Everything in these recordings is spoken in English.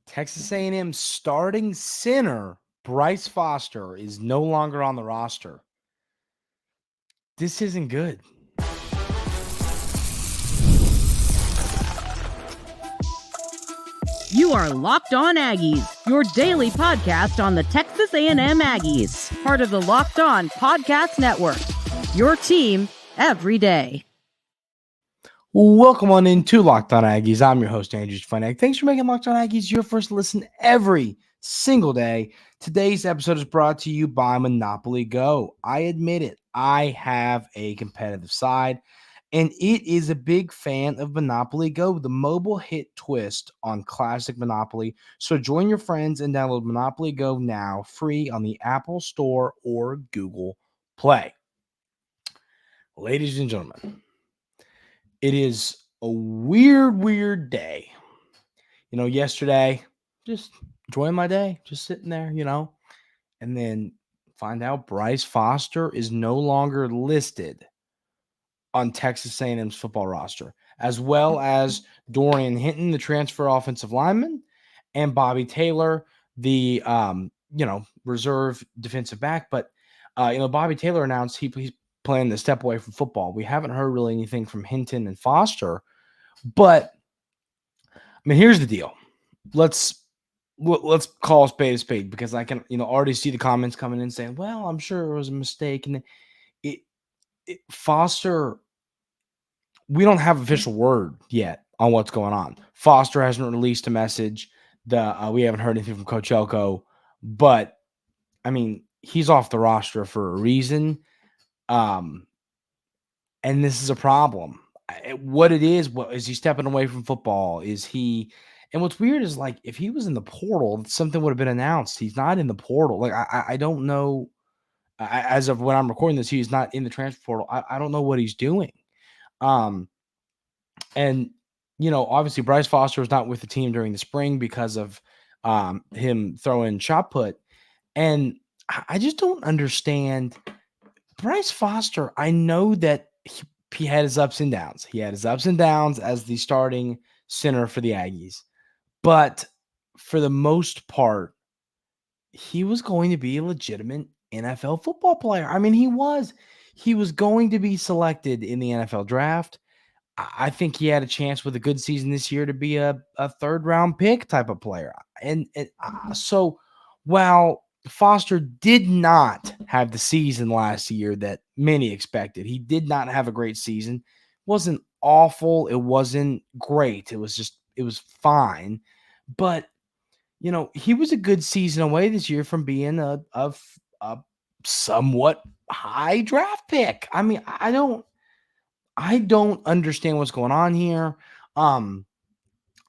Texas A&M starting center Bryce Foster is no longer on the roster. This isn't good. You are Locked On Aggies, your daily podcast on the Texas A&M Aggies, part of the Locked On Podcast Network, your team every day. Welcome on into Locked On Aggies. I'm your host, Andrew Stefaniak. Thanks for making Locked On Aggies your first listen every single day. Today's episode is brought to you by Monopoly Go. I admit it, I have a competitive side, and it is a big fan of Monopoly Go, the mobile hit twist on classic Monopoly. So join your friends and download Monopoly Go now, free on the Apple Store or Google Play. Ladies and gentlemen, it is a weird day. Yesterday, just enjoying my day, just sitting there, and then find out Bryce Foster is no longer listed on Texas A&M's football roster, as well as Dorian Hinton, the transfer offensive lineman, and Bobby Taylor, the reserve defensive back. But Bobby Taylor announced he's planning to step away from football. We haven't heard really anything from Hinton and Foster, but here's the deal. Let's call a spade because I can already see the comments coming in saying, well, I'm sure it was a mistake. And Foster, we don't have official word yet on what's going on. Foster hasn't released a message. We haven't heard anything from Coach Elko, but he's off the roster for a reason. And this is a problem. What is he stepping away from football? Is he? And what's weird is, like, if he was in the portal, something would have been announced. He's not in the portal. Like, I don't know. As of when I'm recording this, he's not in the transfer portal. I don't know what he's doing. And obviously Bryce Foster was not with the team during the spring because of him throwing shot put. And I just don't understand Bryce Foster. I know that he had his ups and downs. He had his ups and downs as the starting center for the Aggies. But for the most part, he was going to be a legitimate NFL football player. He was going to be selected in the NFL draft. I think he had a chance with a good season this year to be a third-round pick type of player. So while Foster did not have the season last year that many expected, he did not have a great season. It wasn't awful. It wasn't great. It was fine. But, he was a good season away this year from being a somewhat high draft pick. I don't understand what's going on here. And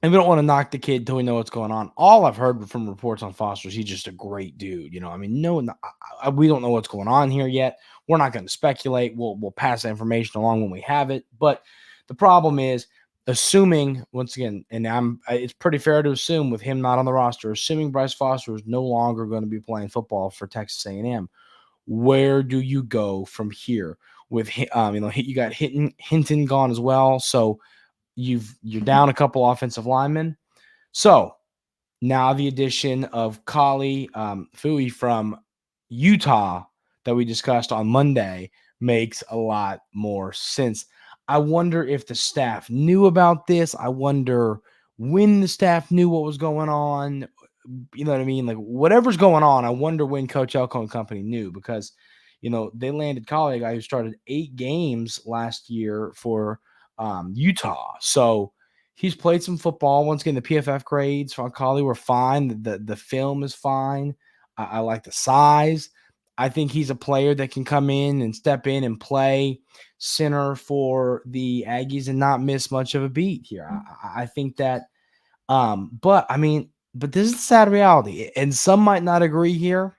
we don't want to knock the kid till we know what's going on. All I've heard from reports on Foster is he's just a great dude. We don't know what's going on here yet. We're not going to speculate. We'll pass that information along when we have it. But the problem is, assuming, once again, and it's pretty fair to assume with him not on the roster, assuming Bryce Foster is no longer going to be playing football for Texas A&M, where do you go from here? With you got Hinton gone as well, so you're down a couple offensive linemen. So now the addition of Kali Fui from Utah that we discussed on Monday makes a lot more sense. I wonder if the staff knew about this. I wonder when the staff knew what was going on. You know what I mean? Like, whatever's going on, I wonder when Coach Elko and company knew, because they landed Kali, a guy who started 8 games last year for Utah. So he's played some football. Once again, the PFF grades on Kali were fine. The film is fine. I like the size. I think he's a player that can come in and step in and play center for the Aggies and not miss much of a beat here. I think that, but this is the sad reality, and some might not agree here.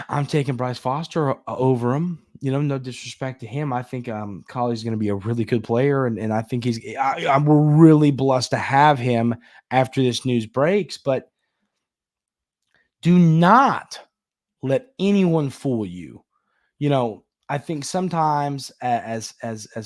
I'm taking Bryce Foster over him. No disrespect to him. I think Kali's going to be a really good player, and I think we're really blessed to have him after this news breaks. But do not let anyone fool you. I think sometimes as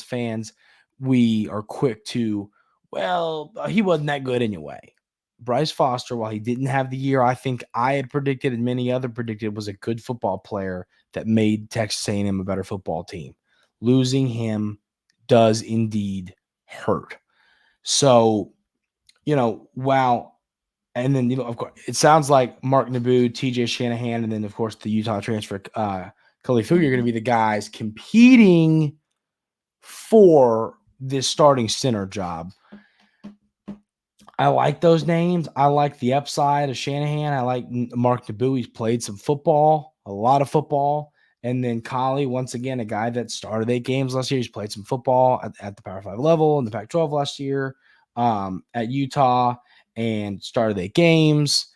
fans, we are quick to, well, he wasn't that good anyway. Bryce Foster, while he didn't have the year I think I had predicted and many other predicted, was a good football player that made Texas A&M a better football team. Losing him does indeed hurt. So, wow. And then, of course, it sounds like Mark Naboo, TJ Shanahan, and then, of course, the Utah transfer, Khalif Fu, are going to be the guys competing for this starting center job. I like those names. I like the upside of Shanahan. I like Mark Naboo. He's played some football, a lot of football. And then Collie, once again, a guy that started 8 games last year. He's played some football at the Power 5 level in the Pac-12 last year at Utah and started 8 games.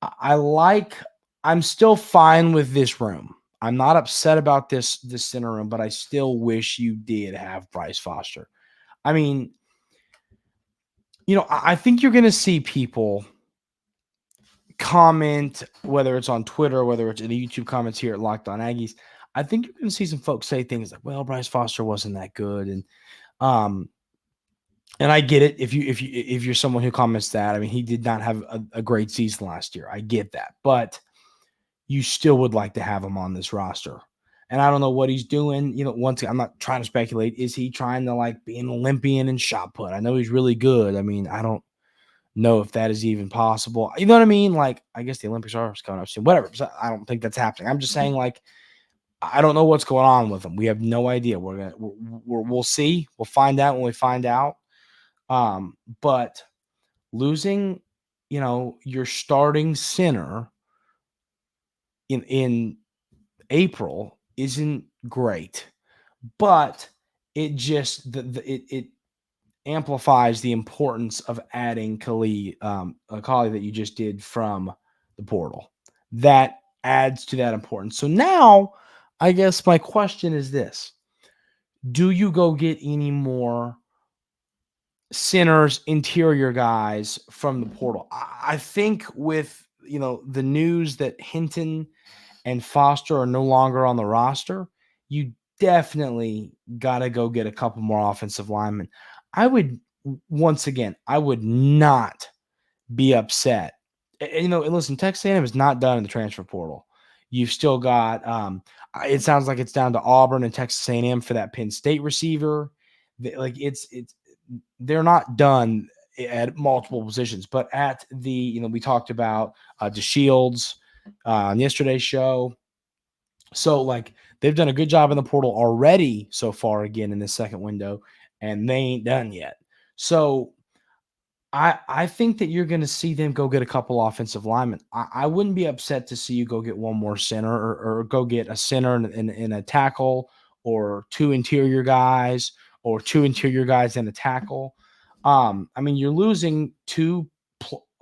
I'm still fine with this room. I'm not upset about this center room, but I still wish you did have Bryce Foster. I mean, I think you're going to see people comment, whether it's on Twitter, whether it's in the YouTube comments here at Locked On Aggies. I think you're going to see some folks say things like, well, Bryce Foster wasn't that good. And I get it. If you're someone who comments that, I mean, he did not have a great season last year. I get that, but you still would like to have him on this roster. And I don't know what he's doing. Once again, I'm not trying to speculate. Is he trying to be an Olympian in shot put? I know he's really good. I mean, I don't know if that is even possible. You know what I mean? I guess the Olympics are coming up soon. Whatever. So I don't think that's happening. I'm just saying, I don't know what's going on with him. We have no idea. We'll see. We'll find out when we find out. But losing, your starting center in April isn't great, but it just it amplifies the importance of adding Khalid, a colleague that you just did from the portal. That adds to that importance. So now, I guess my question is this: do you go get any more centers, interior guys from the portal? I think with the news that Hinton and Foster are no longer on the roster, you definitely got to go get a couple more offensive linemen. I would not be upset. And listen, Texas A&M is not done in the transfer portal. You've still got, it sounds like it's down to Auburn and Texas A&M for that Penn State receiver. They're not done at multiple positions, but at the, we talked about DeShields on yesterday's show. So they've done a good job in the portal already so far, again, in this second window, and they ain't done yet. So I think that you're going to see them go get a couple offensive linemen. I wouldn't be upset to see you go get one more center or go get a center and a tackle, or 2 interior guys, or 2 interior guys and a tackle. I mean, you're losing 2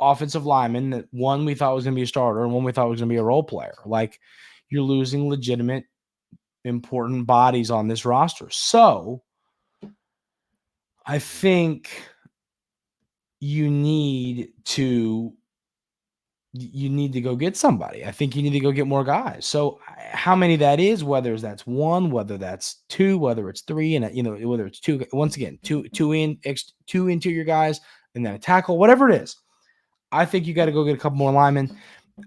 offensive linemen, that one we thought was going to be a starter and one we thought was going to be a role player. You're losing legitimate, important bodies on this roster. So I think you need to go get somebody. I think you need to go get more guys. So how many that is, whether that's 1, whether that's 2, whether it's 3, and whether it's 2, once again, two interior guys and then a tackle, whatever it is, I think you got to go get a couple more linemen.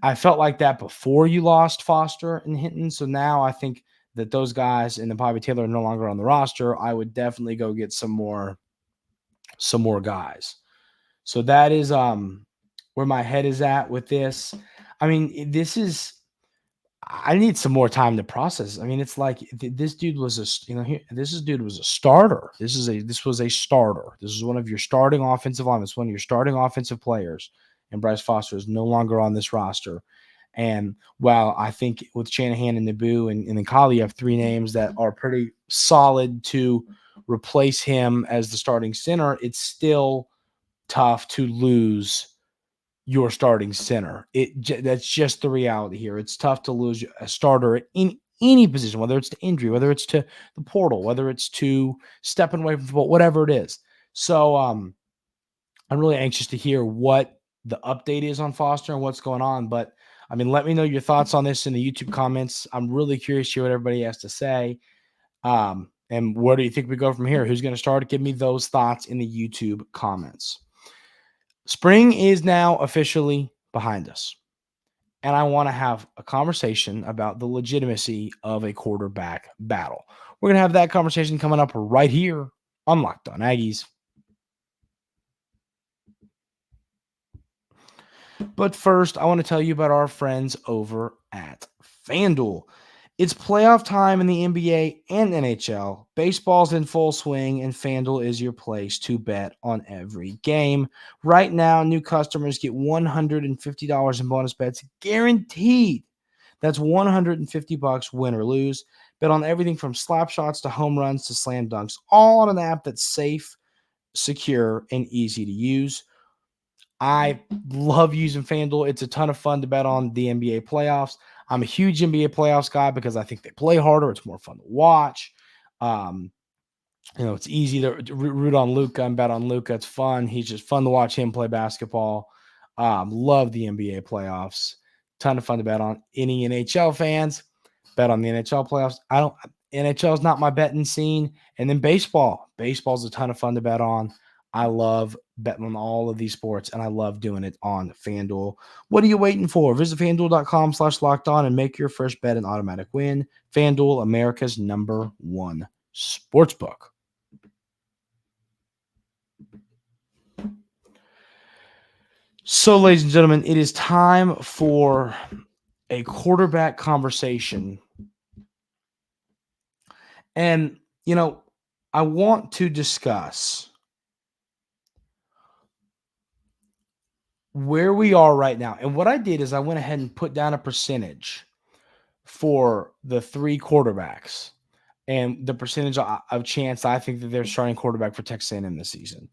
I felt like that before you lost Foster and Hinton. So now I think that those guys and then probably Taylor are no longer on the roster. I would definitely go get some more guys. So that is where my head is at with this. I mean, I need some more time to process. I mean, it's like this dude was dude was a starter. This was a starter. This is one of your starting offensive linemen. It's one of your starting offensive players. And Bryce Foster is no longer on this roster. And while I think with Shanahan and Naboo and then Kali, you have 3 names that are pretty solid to replace him as the starting center, it's still tough to lose your starting center. That's just the reality here. It's tough to lose a starter in any position, whether it's to injury, whether it's to the portal, whether it's to stepping away from football, whatever it is. So I'm really anxious to hear what the update is on Foster and what's going on. But I mean, let me know your thoughts on this in the YouTube comments. I'm really curious to hear what everybody has to say. And And where do you think we go from here? Who's going to start? Give me those thoughts in the YouTube comments. Spring is now officially behind us. And I want to have a conversation about the legitimacy of a quarterback battle. We're going to have that conversation coming up right here on Locked On Aggies. But first, I want to tell you about our friends over at FanDuel. It's playoff time in the NBA and NHL. Baseball's in full swing, and FanDuel is your place to bet on every game. Right now, new customers get $150 in bonus bets guaranteed. That's $150 win or lose. Bet on everything from slap shots to home runs to slam dunks, all on an app that's safe, secure, and easy to use. I love using FanDuel. It's a ton of fun to bet on the NBA playoffs. I'm a huge NBA playoffs guy because I think they play harder. It's more fun to watch. It's easy to root on Luka and bet on Luka. It's fun. He's just fun to watch him play basketball. Love the NBA playoffs. Ton of fun to bet on. Any NHL fans, bet on the NHL playoffs. NHL is not my betting scene. And then baseball. Baseball's a ton of fun to bet on. I love betting on all of these sports, and I love doing it on FanDuel. What are you waiting for? Visit FanDuel.com/lockedon and make your first bet an automatic win. FanDuel, America's #1 sportsbook. So, ladies and gentlemen, it is time for a quarterback conversation. And, I want to discuss where we are right now. And what I did is I went ahead and put down a percentage for the three quarterbacks and the percentage of chance I think that they're starting quarterback for Texas A&M this season.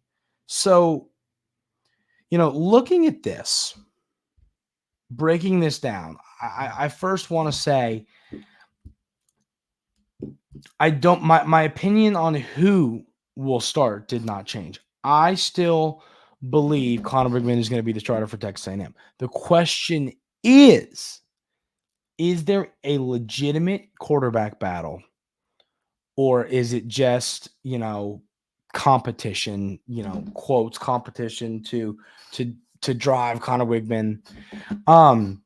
So, looking at this, breaking this down, I first want to say my opinion on who will start did not change. I still believe Conner Weigman is going to be the starter for Texas A&M. The question is there a legitimate quarterback battle, or is it just, competition, quotes competition to drive Conner Weigman? And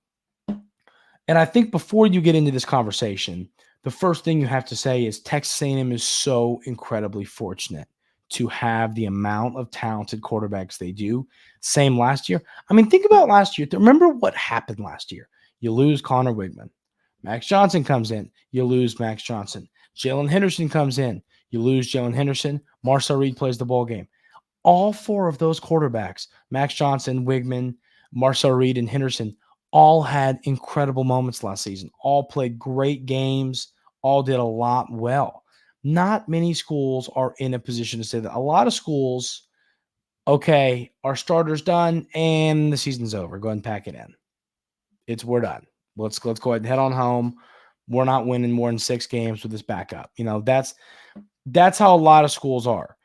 I think before you get into this conversation, the first thing you have to say is Texas A&M is so incredibly fortunate to have the amount of talented quarterbacks they do. Same last year. I mean, think about last year. Remember what happened last year. You lose Conner Weigman. Max Johnson comes in. You lose Max Johnson. Jaylen Henderson comes in. You lose Jaylen Henderson. Marcel Reed plays the ball game. All four of those quarterbacks, Max Johnson, Weigman, Marcel Reed, and Henderson, all had incredible moments last season. All played great games. All did a lot well. Not many schools are in a position to say that. A lot of schools, okay, our starter's done and the season's over. Go ahead and pack it in. We're done. Let's go ahead and head on home. We're not winning more than 6 games with this backup. That's how a lot of schools are.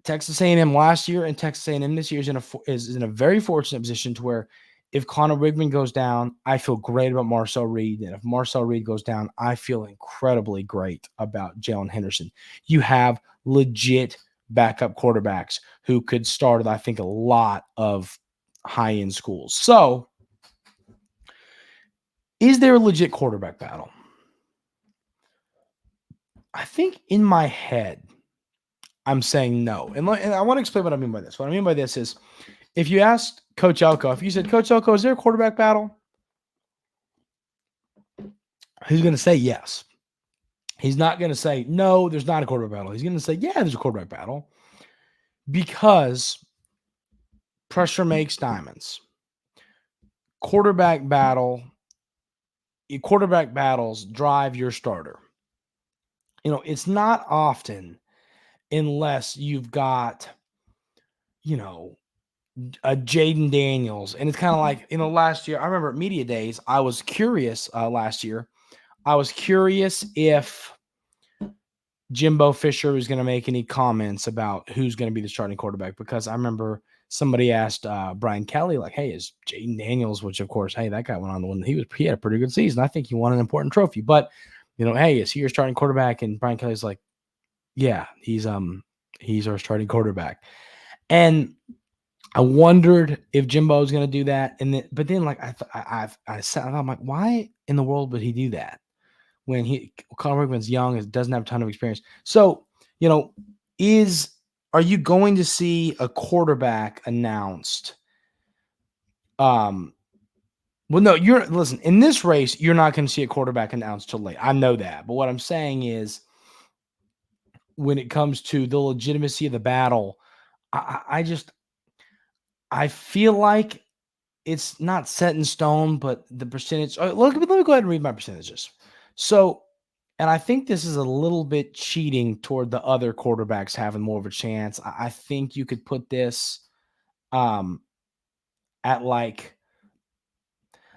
Texas A&M last year and Texas A&M this year is in a very fortunate position to where if Conner Weigman goes down, I feel great about Marcel Reed. And if Marcel Reed goes down, I feel incredibly great about Jaylen Henderson. You have legit backup quarterbacks who could start at, I think, a lot of high-end schools. So, is there a legit quarterback battle? I think in my head, I'm saying no. And I want to explain what I mean by this. What I mean by this is, if you asked Coach Elko, if you said, Coach Elko, is there a quarterback battle? He's going to say yes. He's not going to say, no, there's not a quarterback battle. He's going to say, yeah, there's a quarterback battle, because pressure makes diamonds. Quarterback battles drive your starter. It's not often, unless you've got, a Jaden Daniels. And it's kind of like, last year, I remember at Media Days, I was curious last year. I was curious if Jimbo Fisher was going to make any comments about who's going to be the starting quarterback, because I remember somebody asked Brian Kelly, like, hey, is Jaden Daniels, which of course, hey, that guy went on to win. He had a pretty good season. I think he won an important trophy, but hey, is he your starting quarterback? And Brian Kelly's like, Yeah, he's our starting quarterback. And I wondered if Jimbo was going to do that, but then like I'm like, why in the world would he do that when Conner Weigman's young and doesn't have a ton of experience? So are you going to see a quarterback announced? Well, no, listen, in this race, you're not going to see a quarterback announced till late. I know that, but what I'm saying is, when it comes to the legitimacy of the battle, I feel like it's not set in stone, but the percentage. Let me go ahead and read my percentages. So, and I think this is a little bit cheating toward the other quarterbacks having more of a chance. I think you could put this at like.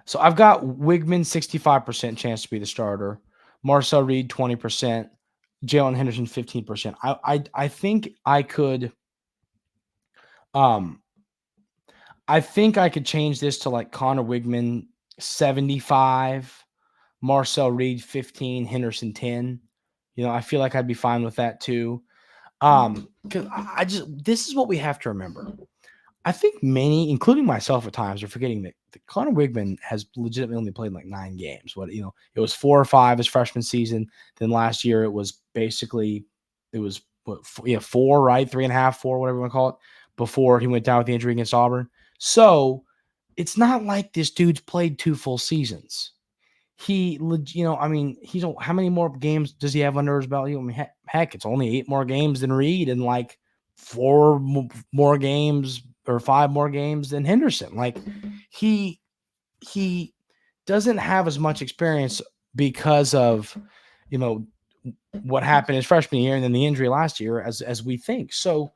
So I've got Weigman 65% chance to be the starter, Marcel Reed 20%, Jaylen Henderson 15%. I think I could. I think I could change this to like Conner Weigman 75, Marcel Reed 15, Henderson 10. I feel like I'd be fine with that too. Because this is what we have to remember. I think many, including myself at times, are forgetting that Conner Weigman has legitimately only played like 9 games. It was 4 or 5 his freshman season. Then last year it was 4, right? 3.5, 4, whatever you want to call it, before he went down with the injury against Auburn. So it's not like this dude's played 2 full seasons. He's how many more games does he have under his belt? Heck, it's only 8 more games than Reed and like 4 more games or 5 more games than Henderson. Like he doesn't have as much experience because of, what happened his freshman year and then the injury last year as we think. So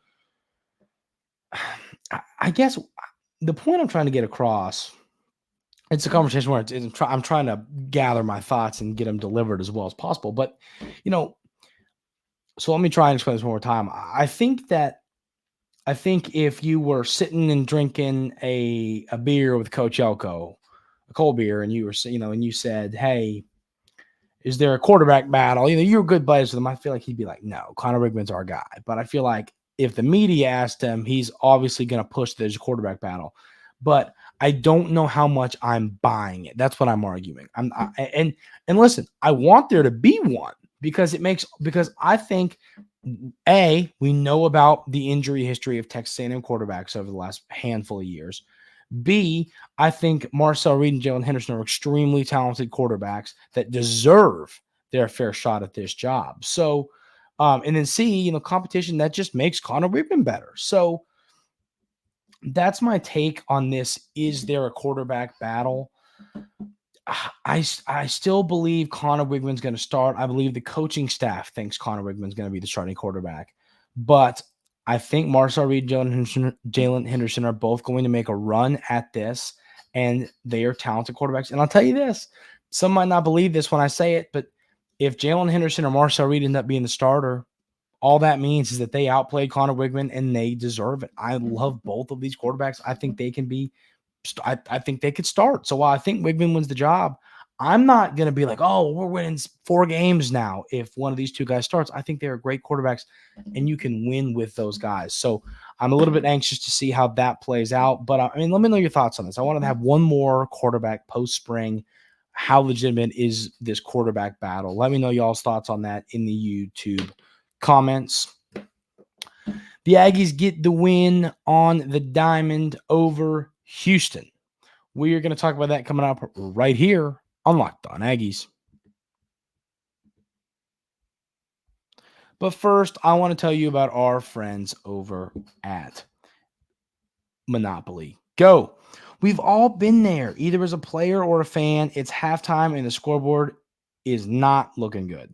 I guess the point I'm trying to get across, it's a conversation where I'm trying to gather my thoughts and get them delivered as well as possible. But, so let me try and explain this one more time. I think if you were sitting and drinking a beer with Coach Elko, a cold beer, and you said, hey, is there a quarterback battle? You're good buddies with him. I feel like he'd be like, no, Conner Weigman's our guy. But I feel like if the media asked him, he's obviously going to push there's a quarterback battle. But I don't know how much I'm buying it. That's what I'm arguing. And listen, I want there to be one because I think we know about the injury history of Texas A&M quarterbacks over the last handful of years. B, I think Marcel Reed and Jaylen Henderson are extremely talented quarterbacks that deserve their fair shot at this job. So, and then C, competition that just makes Conner Weigman better. So that's my take on this. Is there a quarterback battle? I still believe Conner Weigman's going to start. I believe the coaching staff thinks Conner Weigman's going to be the starting quarterback. But I think Marcel Reed and Jaylen Henderson are both going to make a run at this, and they are talented quarterbacks. And I'll tell you this, some might not believe this when I say it, but if Jaylen Henderson or Marcel Reed end up being the starter, all that means is that they outplayed Conner Weigman, and they deserve it. I love both of these quarterbacks. I think they can be I think they could start. So while I think Weigman wins the job, I'm not going to be like, oh, we're winning 4 games now if one of these 2 guys starts. I think they're great quarterbacks, and you can win with those guys. So I'm a little bit anxious to see how that plays out. But, let me know your thoughts on this. I want to have one more quarterback post-spring. How legitimate is this quarterback battle? Let me know y'all's thoughts on that in the YouTube comments. The Aggies get the win on the Diamond over Houston. We are going to talk about that coming up right here on Locked On Aggies. But first, I want to tell you about our friends over at Monopoly Go. We've all been there, either as a player or a fan. It's halftime and the scoreboard is not looking good.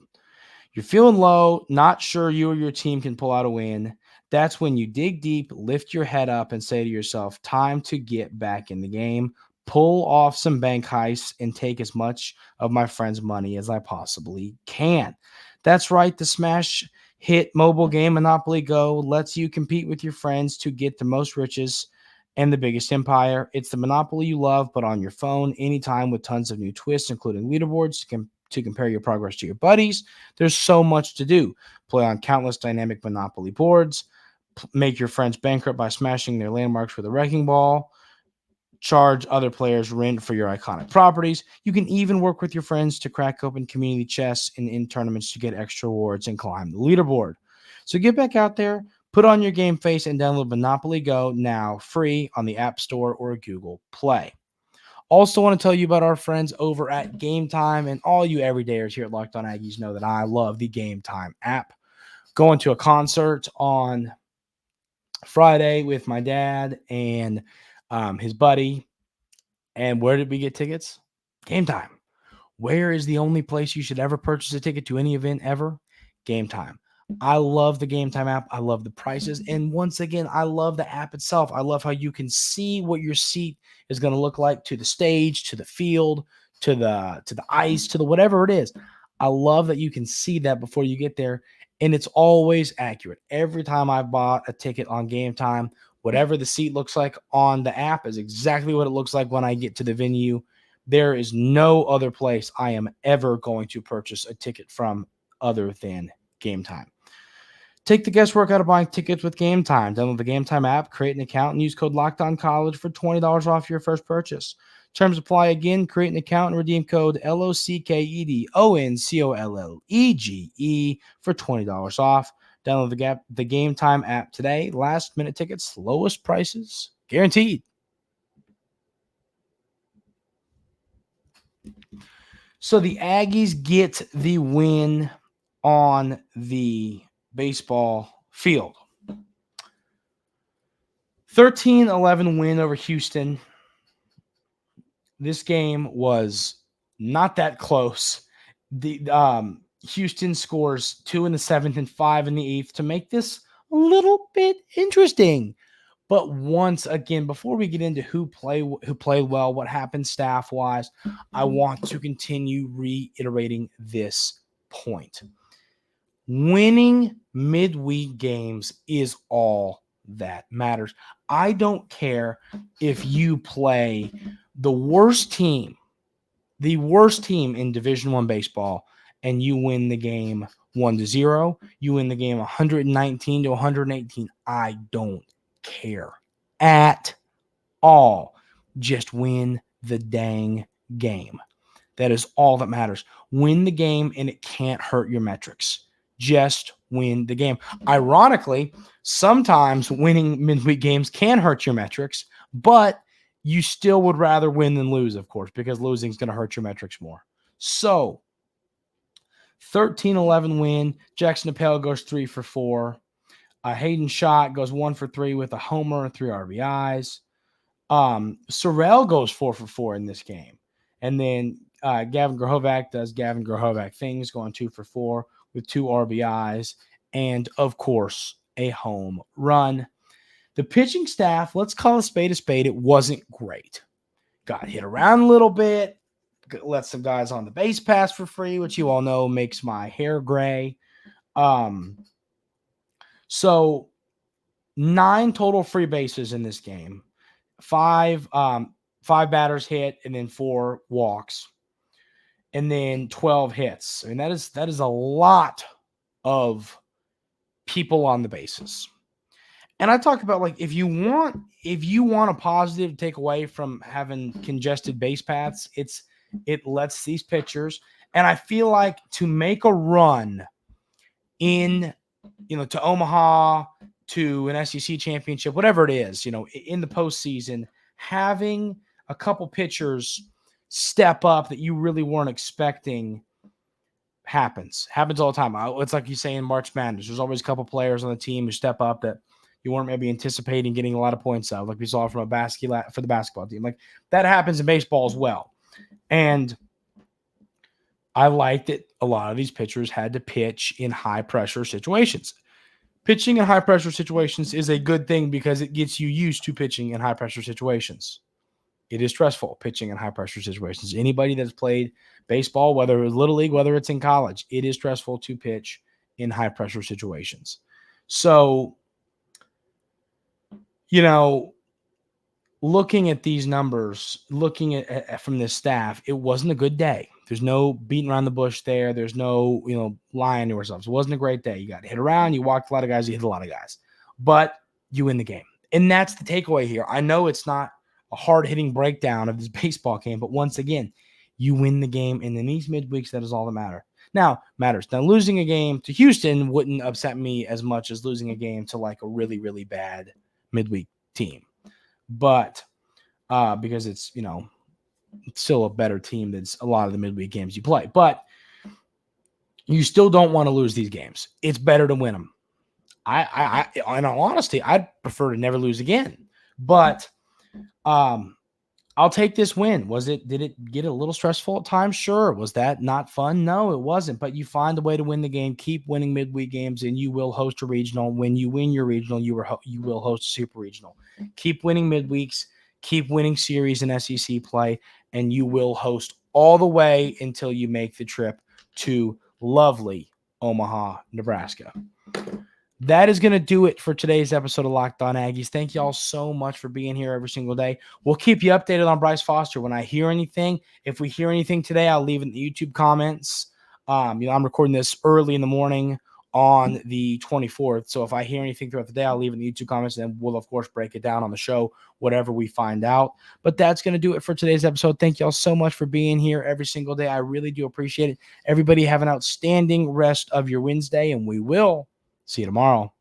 You're feeling low, not sure you or your team can pull out a win. That's when you dig deep, lift your head up, and say to yourself, time to get back in the game, pull off some bank heists, and take as much of my friend's money as I possibly can. That's right, the smash hit mobile game Monopoly Go lets you compete with your friends to get the most riches and the biggest empire. It's the Monopoly you love, but on your phone, anytime, with tons of new twists, including leaderboards to compare your progress to your buddies. There's so much to do. Play on countless dynamic Monopoly boards. Make your friends bankrupt by smashing their landmarks with a wrecking ball. Charge other players rent for your iconic properties. You can even work with your friends to crack open community chests and in tournaments to get extra rewards and climb the leaderboard. So get back out there, put on your game face, and download Monopoly Go now free on the App Store or Google Play. Also want to tell you about our friends over at Game Time, and all you everydayers here at Locked On Aggies know that I love the Game Time app. Going to a concert on Friday with my dad and his buddy. And where did we get tickets? Game Time. Where is the only place you should ever purchase a ticket to any event ever? Game Time. I love the Game Time app. I love the prices. And once again, I love the app itself. I love how you can see what your seat is going to look like to the stage, to the field, to the ice, to the whatever it is. I love that you can see that before you get there. And it's always accurate. Every time I bought a ticket on Game Time, whatever the seat looks like on the app is exactly what it looks like when I get to the venue. There is no other place I am ever going to purchase a ticket from other than Game Time. Take the guesswork out of buying tickets with Game Time. Download the Game Time app, create an account, and use code LOCKEDONCollege for $20 off your first purchase. Terms apply again. Create an account and redeem code LOCKEDONCOLLEGE for $20 off. Download the Game Time app today. Last minute tickets, lowest prices, guaranteed. So the Aggies get the win on the baseball field. 13-11 win over Houston. This game was not that close. The Houston scores 2 in the 7th and 5 in the 8th to make this a little bit interesting. But once again, before we get into who played well, what happened staff-wise, I want to continue reiterating this point. Winning midweek games is all that matters. I don't care if you play the worst team in Division I baseball, and you win the game 1-0, you win the game 119-118. I don't care at all. Just win the dang game. That is all that matters. Win the game, and it can't hurt your metrics. Just win the game. Ironically, sometimes winning midweek games can hurt your metrics, but you still would rather win than lose, of course, because losing is going to hurt your metrics more. So, 13-11 win. Jackson Appel goes 3 for 4. Hayden Schott goes 1 for 3 with a homer and 3 RBIs. Sorrell goes 4 for 4 in this game. And then Gavin Grohovac does Gavin Grohovac things, going 2 for 4 with 2 RBIs. And, of course, a home run. The pitching staff, let's call a spade, it wasn't great. Got hit around a little bit, let some guys on the base pass for free, which you all know makes my hair gray. So 9 total free bases in this game. 5 batters hit, and then 4 walks, and then 12 hits. I mean, that is a lot of people on the bases. And I talk about, like, if you want a positive to take away from having congested base paths, it lets these pitchers, and I feel like to make a run to Omaha, to an SEC championship, whatever it is, in the postseason, having a couple pitchers step up that you really weren't expecting happens all the time. It's like you say in March Madness, there's always a couple players on the team who step up that you weren't maybe anticipating getting a lot of points out, of, like we saw from for the basketball team. Like, that happens in baseball as well. And I like that a lot of these pitchers had to pitch in high-pressure situations. Pitching in high-pressure situations is a good thing because it gets you used to pitching in high-pressure situations. It is stressful, pitching in high-pressure situations. Anybody that's played baseball, whether it's Little League, whether it's in college, it is stressful to pitch in high-pressure situations. So, looking at these numbers, looking at from this staff, it wasn't a good day. There's no beating around the bush there. There's no, lying to ourselves. It wasn't a great day. You got hit around. You walked a lot of guys. You hit a lot of guys. But you win the game. And that's the takeaway here. I know it's not a hard-hitting breakdown of this baseball game, but once again, you win the game. And in these midweeks, that is all that matters. Now, losing a game to Houston wouldn't upset me as much as losing a game to like a really, really bad midweek team. But because it's, it's still a better team than a lot of the midweek games you play. But you still don't want to lose these games. It's better to win them. I in all honesty, I'd prefer to never lose again. But I'll take this win. Did it get a little stressful at times? Sure. Was that not fun? No, it wasn't. But you find a way to win the game. Keep winning midweek games, and you will host a regional. When you win your regional, you will host a super regional. Keep winning midweeks. Keep winning series and SEC play, and you will host all the way until you make the trip to lovely Omaha, Nebraska. That is going to do it for today's episode of Locked On Aggies. Thank you all so much for being here every single day. We'll keep you updated on Bryce Foster. When I hear anything, if we hear anything today, I'll leave it in the YouTube comments. I'm recording this early in the morning on the 24th. So if I hear anything throughout the day, I'll leave it in the YouTube comments, and we'll, of course, break it down on the show, whatever we find out. But that's going to do it for today's episode. Thank you all so much for being here every single day. I really do appreciate it. Everybody have an outstanding rest of your Wednesday, and we will see you tomorrow.